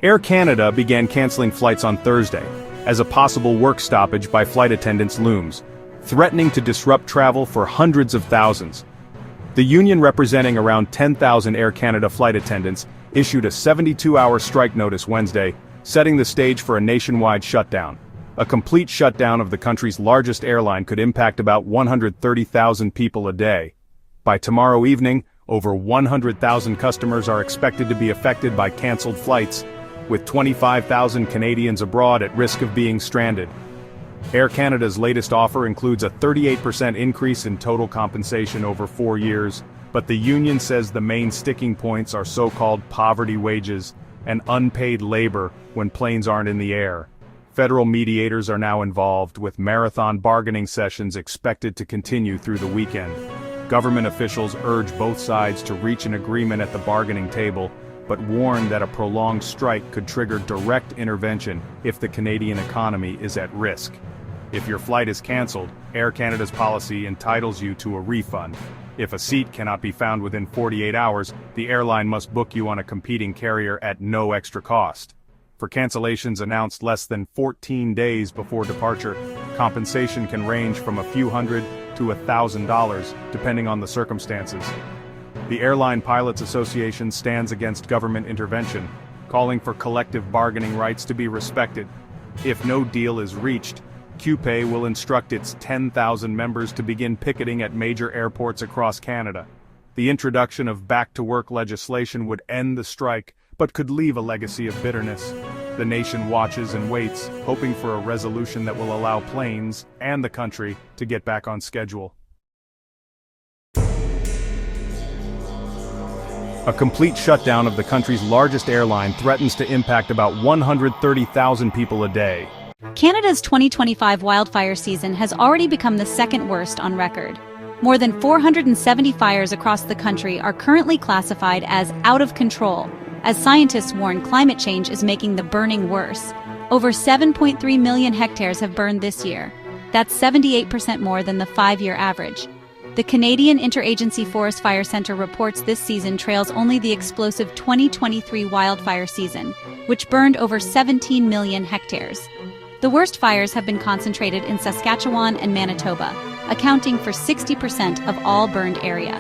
Air Canada began canceling flights on Thursday, as a possible work stoppage by flight attendants looms, threatening to disrupt travel for hundreds of thousands. The union, representing around 10,000 Air Canada flight attendants, issued a 72-hour strike notice Wednesday, setting the stage for a nationwide shutdown. A complete shutdown of the country's largest airline could impact about 130,000 people a day. By tomorrow evening, over 100,000 customers are expected to be affected by cancelled flights, with 25,000 Canadians abroad at risk of being stranded. Air Canada's latest offer includes a 38% increase in total compensation over 4 years, but the union says the main sticking points are so-called poverty wages and unpaid labor when planes aren't in the air. Federal mediators are now involved, with marathon bargaining sessions expected to continue through the weekend. Government officials urge both sides to reach an agreement at the bargaining table, but warn that a prolonged strike could trigger direct intervention if the Canadian economy is at risk. If your flight is cancelled, Air Canada's policy entitles you to a refund. If a seat cannot be found within 48 hours, the airline must book you on a competing carrier at no extra cost. For cancellations announced less than 14 days before departure, compensation can range from a few hundred to $1,000, depending on the circumstances. The Airline Pilots Association stands against government intervention, calling for collective bargaining rights to be respected. If no deal is reached, QPay will instruct its 10,000 members to begin picketing at major airports across Canada. The introduction of back-to-work legislation would end the strike, but could leave a legacy of bitterness. The nation watches and waits, hoping for a resolution that will allow planes and the country to get back on schedule. A complete shutdown of the country's largest airline threatens to impact about 130,000 people a day. Canada's 2025 wildfire season has already become the second worst on record. More than 470 fires across the country are currently classified as out of control, as scientists warn climate change is making the burning worse. Over 7.3 million hectares have burned this year. That's 78% more than the 5-year average. The Canadian Interagency Forest Fire Centre reports this season trails only the explosive 2023 wildfire season, which burned over 17 million hectares. The worst fires have been concentrated in Saskatchewan and Manitoba, accounting for 60% of all burned area.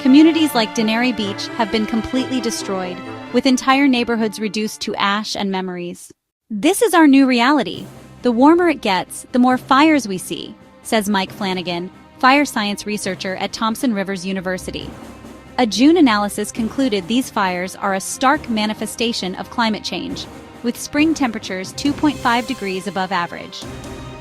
Communities like Denary Beach have been completely destroyed, with entire neighborhoods reduced to ash and memories. This is our new reality. The warmer it gets, the more fires we see, says Mike Flanagan, fire science researcher at Thompson Rivers University. A June analysis concluded these fires are a stark manifestation of climate change, with spring temperatures 2.5 degrees above average.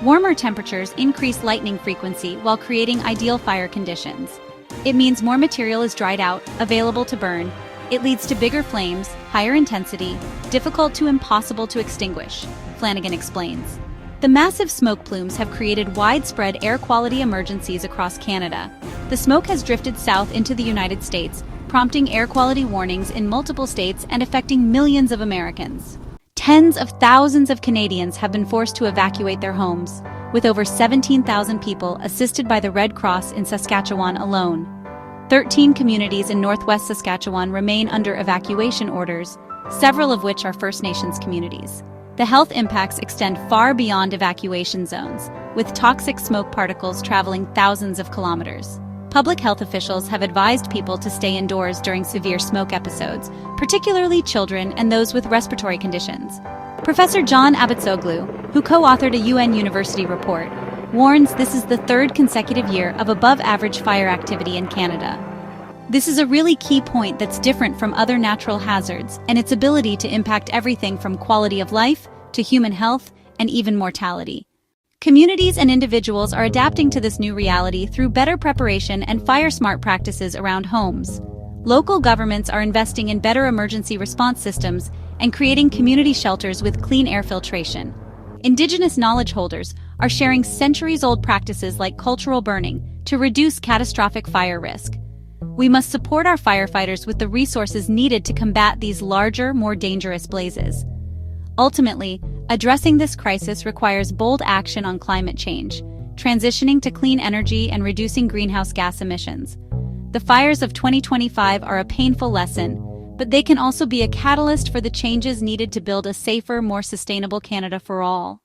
Warmer temperatures increase lightning frequency while creating ideal fire conditions. It means more material is dried out, available to burn. It leads to bigger flames, higher intensity, difficult to impossible to extinguish, Flanagan explains. The massive smoke plumes have created widespread air quality emergencies across Canada. The smoke has drifted south into the United States, prompting air quality warnings in multiple states and affecting millions of Americans. Tens of thousands of Canadians have been forced to evacuate their homes, with over 17,000 people assisted by the Red Cross in Saskatchewan alone. 13 communities in northwest Saskatchewan remain under evacuation orders, several of which are First Nations communities. The health impacts extend far beyond evacuation zones, with toxic smoke particles traveling thousands of kilometers. Public health officials have advised people to stay indoors during severe smoke episodes, particularly children and those with respiratory conditions. Professor John Abbotsoglu, who co-authored a UN University report, warns this is the third consecutive year of above-average fire activity in Canada. This is a really key point that's different from other natural hazards and its ability to impact everything from quality of life to human health and even mortality. Communities and individuals are adapting to this new reality through better preparation and fire-smart practices around homes. Local governments are investing in better emergency response systems and creating community shelters with clean air filtration. Indigenous knowledge holders are sharing centuries-old practices like cultural burning to reduce catastrophic fire risk. We must support our firefighters with the resources needed to combat these larger, more dangerous blazes. Ultimately, addressing this crisis requires bold action on climate change, transitioning to clean energy and reducing greenhouse gas emissions. The fires of 2025 are a painful lesson, but they can also be a catalyst for the changes needed to build a safer, more sustainable Canada for all.